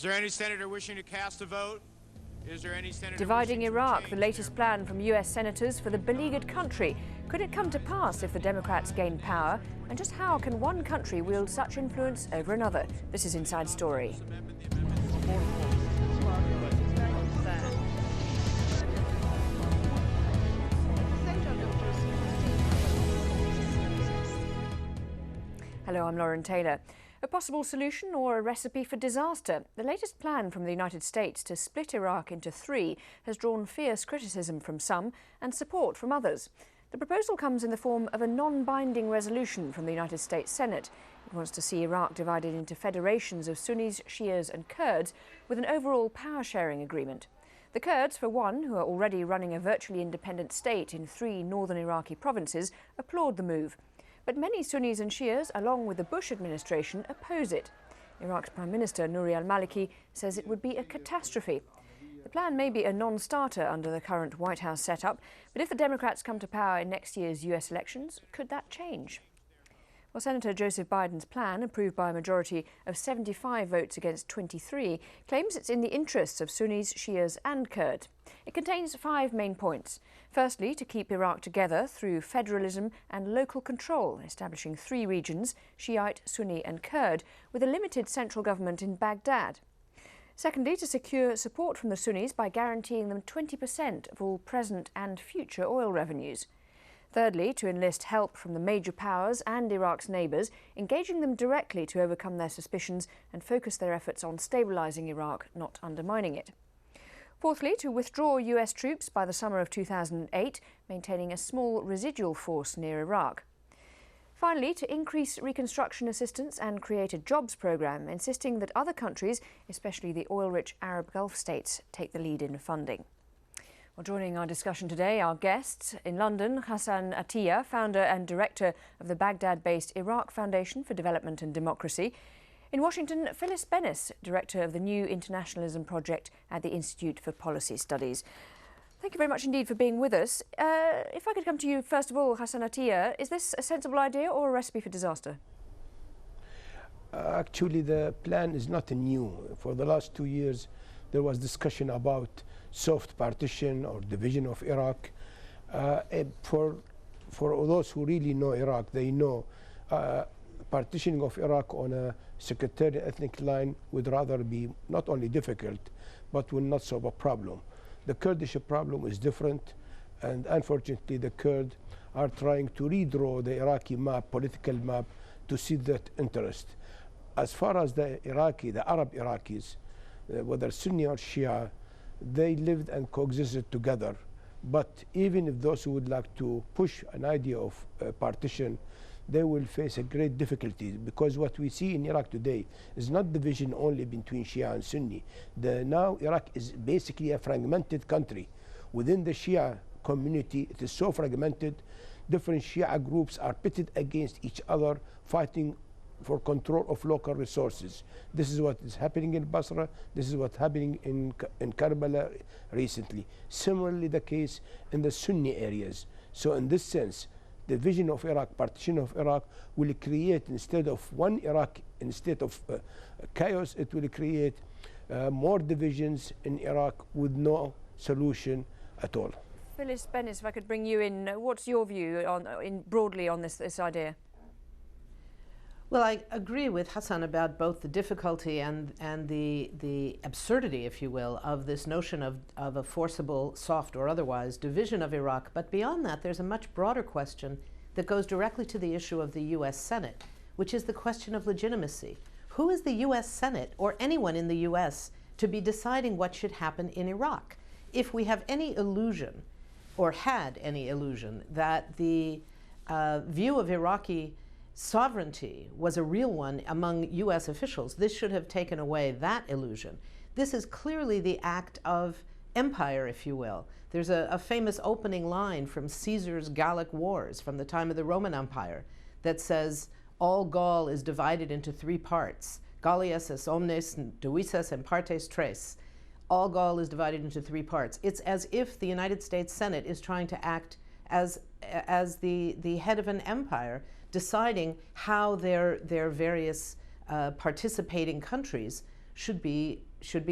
there any senator wishing to cast a vote? Is there any senator Dividing wishing to Iraq, change the latest their plan from US senators for the beleaguered country. Could it come to pass if the Democrats gain power? And just how can one country wield such influence over another? This is Inside Story. Hello, I'm Lauren Taylor. A possible solution or a recipe for disaster? The latest plan from the United States to split Iraq into three has drawn fierce criticism from some and support from others. The proposal comes in the form of a non-binding resolution from the United States Senate. It wants to see Iraq divided into federations of Sunnis, Shias and Kurds with an overall power-sharing agreement. The Kurds, for one, who are already running a virtually independent state in three northern Iraqi provinces, applaud the move. But many Sunnis and Shias, along with the Bush administration, oppose it. Iraq's Prime Minister Nouri al-Maliki says it would be a catastrophe. The plan may be a non-starter under the current White House setup, but if the Democrats come to power in next year's US elections, could that change? Well, Senator Joseph Biden's plan, approved by a majority of 75 votes against 23, claims it's in the interests of Sunnis, Shias and Kurds. It contains 5 main points. Firstly, to keep Iraq together through federalism and local control, establishing 3 regions, Shiite, Sunni and Kurd, with a limited central government in Baghdad. Secondly, to secure support from the Sunnis by guaranteeing them 20% of all present and future oil revenues. Thirdly, to enlist help from the major powers and Iraq's neighbours, engaging them directly to overcome their suspicions and focus their efforts on stabilising Iraq, not undermining it. Fourthly, to withdraw US troops by the summer of 2008, maintaining a small residual force near Iraq. Finally, to increase reconstruction assistance and create a jobs programme, insisting that other countries, especially the oil-rich Arab Gulf states, take the lead in funding. Well, joining our discussion today, our guests in London, Hassan Atiyah, founder and director of the Baghdad-based Iraq Foundation for Development and Democracy. In Washington, Phyllis Bennis, director of the New Internationalism Project at the Institute for Policy Studies. Thank you very much indeed for being with us. If I could come to you first of all, Hassan Atiyah, is this a sensible idea or a recipe for disaster? Actually, the plan is not new. For the last 2 years, there was discussion about soft partition or division of Iraq. For those who really know Iraq, they know partitioning of Iraq on a sectarian ethnic line would rather be not only difficult, but will not solve a problem. The Kurdish problem is different, and unfortunately the Kurds are trying to redraw the Iraqi map, political map, to suit that interest. As far as the Arab Iraqis, whether Sunni or Shia, they lived and coexisted together. But even if those who would like to push an idea of partition, they will face a great difficulty, because what we see in Iraq today is not division only between Shia and Sunni. Now Iraq is basically a fragmented country. Within the Shia community, it is so fragmented, different Shia groups are pitted against each other, fighting for control of local resources. This is what is happening in Basra. This is what's happening in Karbala recently. Similarly, the case in the Sunni areas. So in this sense, the vision of Iraq, partition of Iraq, will create, instead of one Iraq, instead of chaos, it will create more divisions in Iraq with no solution at all. Phyllis Bennis, if I could bring you in, what's your view broadly on this idea? Well, I agree with Hassan about both the difficulty and the absurdity, if you will, of this notion of a forcible, soft or otherwise, division of Iraq. But beyond that, there's a much broader question that goes directly to the issue of the U.S. Senate, which is the question of legitimacy. Who is the U.S. Senate or anyone in the U.S. to be deciding what should happen in Iraq? If we have any illusion, or had any illusion, that the view of Iraqi sovereignty was a real one among U.S. officials, this should have taken away that illusion. This is clearly the act of empire, if you will. There's a famous opening line from Caesar's Gallic Wars from the time of the Roman Empire that says, all Gaul is divided into 3 parts. Gallius es omnes divisas in partes tres. All Gaul is divided into 3 parts. It's as if the United States Senate is trying to act as the head of an empire, deciding how their various participating countries should be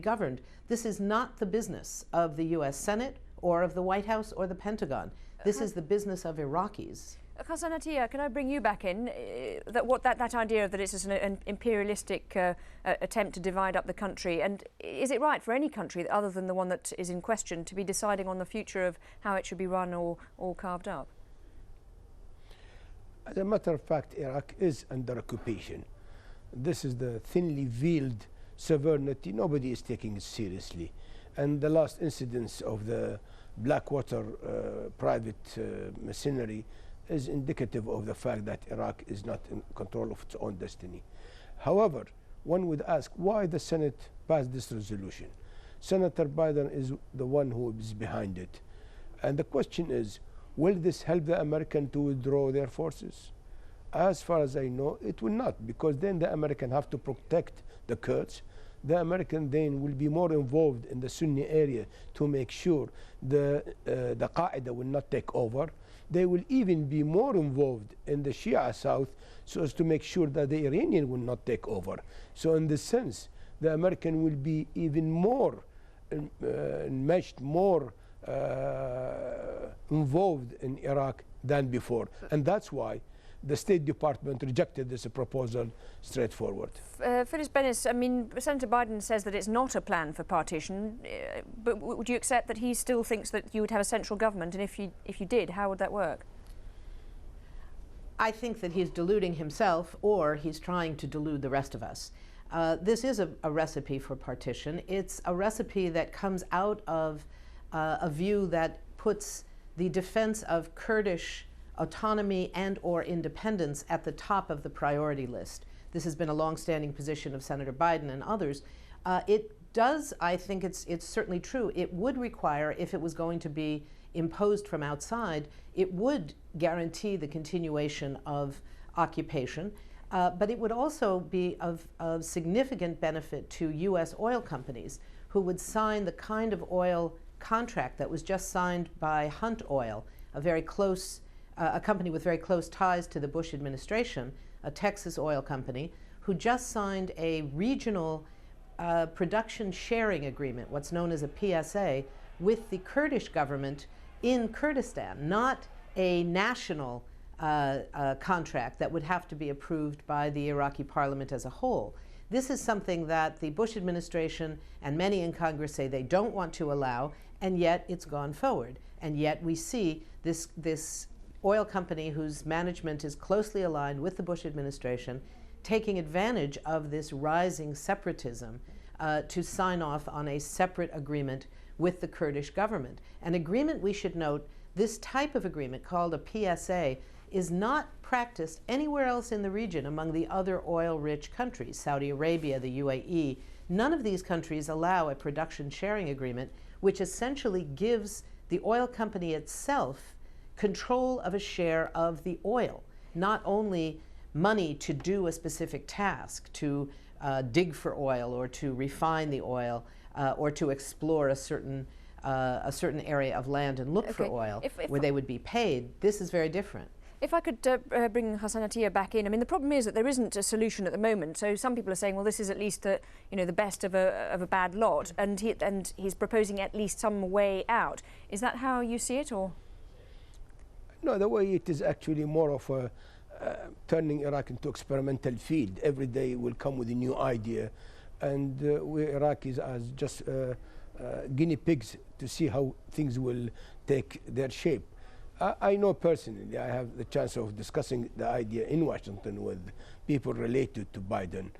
governed. This is not the business of the U.S. Senate or of the White House or the Pentagon. This is the business of Iraqis. Hassan Atiyah, can I bring you back in? That idea that it's an imperialistic attempt to divide up the country, and is it right for any country other than the one that is in question to be deciding on the future of how it should be run or carved up? As a matter of fact, Iraq is under occupation. This is the thinly veiled sovereignty. Nobody is taking it seriously. And the last incidents of the Blackwater private mercenary is indicative of the fact that Iraq is not in control of its own destiny. However, one would ask why the Senate passed this resolution. Senator Biden is the one who is behind it. And the question is, will this help the Americans to withdraw their forces? As far as I know, it will not, because then the Americans have to protect the Kurds. The American then will be more involved in the Sunni area to make sure the Qaeda will not take over. They will even be more involved in the Shia South so as to make sure that the Iranian will not take over. So in this sense, the American will be even more enmeshed, more involved in Iraq than before. And that's why the State Department rejected this proposal straightforward. Phyllis Bennis, I mean, Senator Biden says that it's not a plan for partition, but would you accept that he still thinks that you would have a central government? And if you did, how would that work? I think that he's deluding himself, or he's trying to delude the rest of us. This is a recipe for partition. It's a recipe that comes out of a view that puts the defense of Kurdish autonomy and or independence at the top of the priority list. This has been a long-standing position of Senator Biden and others. It does, I think it's certainly true, it would require, if it was going to be imposed from outside, it would guarantee the continuation of occupation, but it would also be of significant benefit to U.S. oil companies who would sign the kind of oil contract that was just signed by Hunt Oil, a company with very close ties to the Bush administration, a Texas oil company, who just signed a regional production sharing agreement, what's known as a PSA, with the Kurdish government in Kurdistan, not a national contract that would have to be approved by the Iraqi parliament as a whole. This is something that the Bush administration and many in Congress say they don't want to allow, and yet it's gone forward. And yet we see this oil company whose management is closely aligned with the Bush administration taking advantage of this rising separatism to sign off on a separate agreement with the Kurdish government. An agreement, we should note, this type of agreement called a PSA is not practiced anywhere else in the region among the other oil-rich countries, Saudi Arabia, the UAE. None of these countries allow a production sharing agreement which essentially gives the oil company itself control of a share of the oil, not only money to do a specific task, to dig for oil or to refine the oil or to explore a certain area of land and look for oil where they would be paid. This is very different. If I could bring Hassan Atiyah back in, I mean, the problem is that there isn't a solution at the moment. So some people are saying, well, this is at least the best of a bad lot, and he's proposing at least some way out. Is that how you see it, or? No, the way it is actually more of a turning Iraq into experimental field. Every day will come with a new idea, and we Iraqis as just guinea pigs to see how things will take their shape. I know personally, I have the chance of discussing the idea in Washington with people related to Biden.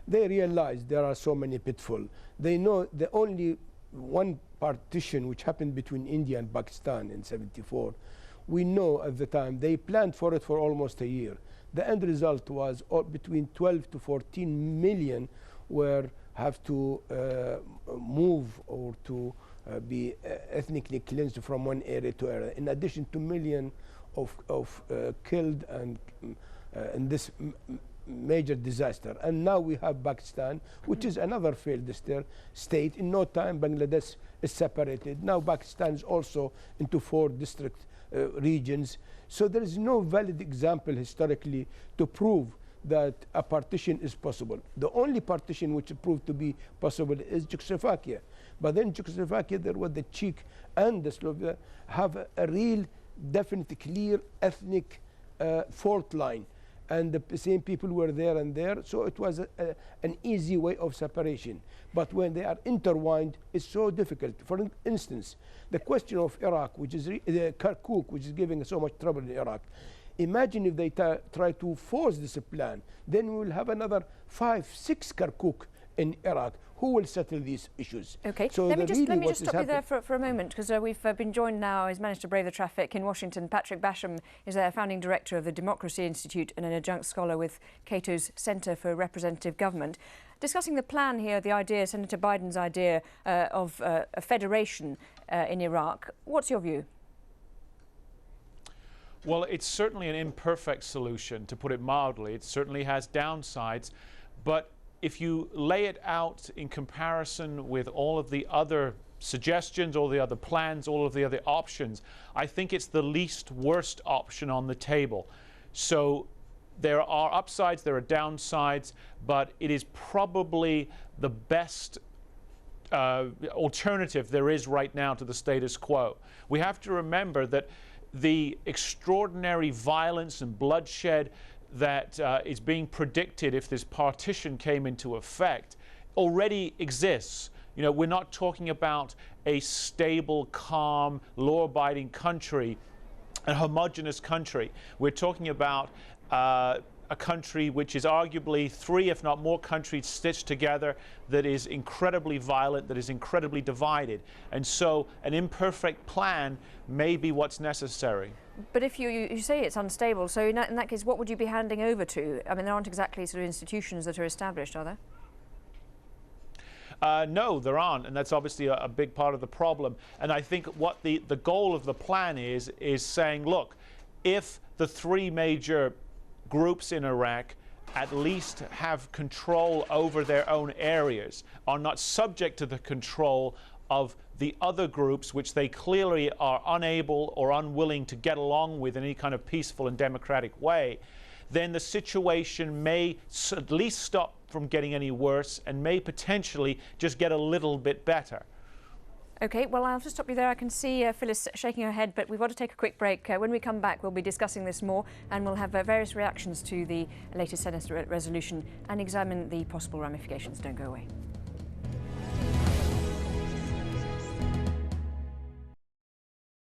They realize there are so many pitfalls. They know the only one partition which happened between India and Pakistan in '74. We know at the time they planned for it for almost a year. The end result was between 12 to 14 million have to move or to be ethnically cleansed from one area to area, in addition to millions of killed and in this major disaster. And now we have Pakistan, which is another failed state. In no time, Bangladesh is separated. Now Pakistan is also into 4 district regions. So there is no valid example historically to prove that a partition is possible. The only partition which proved to be possible is Czechoslovakia. But then Czechoslovakia, there was the Czech and the Slovak have a real, definite, clear ethnic fault line. And the same people were there and there, so it was an easy way of separation. But when they are intertwined, it's so difficult. For instance, the question of Iraq, which is Kirkuk, which is giving so much trouble in Iraq. Imagine if they try to force this plan, then we will have another 5, 6 Kirkuk in Iraq. Who will settle these issues? Okay, so let me just stop you there for a moment, because we've been joined now, he's managed to brave the traffic in Washington. Patrick Basham is their founding director of the Democracy Institute and an adjunct scholar with Cato's Centre for Representative Government. Discussing the plan here, the idea, Senator Biden's idea of a federation in Iraq. What's your view? Well, it's certainly an imperfect solution, to put it mildly. It certainly has downsides, but if you lay it out in comparison with all of the other suggestions, all the other plans, all of the other options, I think it's the least worst option on the table. So there are upsides, there are downsides, but it is probably the best alternative there is right now to the status quo. We have to remember that the extraordinary violence and bloodshed that is being predicted if this partition came into effect already exists. You know, we're not talking about a stable, calm, law-abiding country, a homogenous country. We're talking about a country which is arguably 3, if not more countries stitched together, that is incredibly violent, that is incredibly divided. And so an imperfect plan may be what's necessary. But if you say it's unstable, so in that case, what would you be handing over to? I mean, there aren't exactly sort of institutions that are established, are there? No, there aren't, and that's obviously a big part of the problem. And I think what the goal of the plan is saying, look, if the 3 major groups in Iraq at least have control over their own areas, are not subject to the control of the other groups, which they clearly are unable or unwilling to get along with in any kind of peaceful and democratic way, then the situation may at least stop from getting any worse and may potentially just get a little bit better. OK, well, I'll just stop you there. I can see Phyllis shaking her head, but we've got to take a quick break. When we come back, we'll be discussing this more, and we'll have various reactions to the latest Senate resolution and examine the possible ramifications. Don't go away.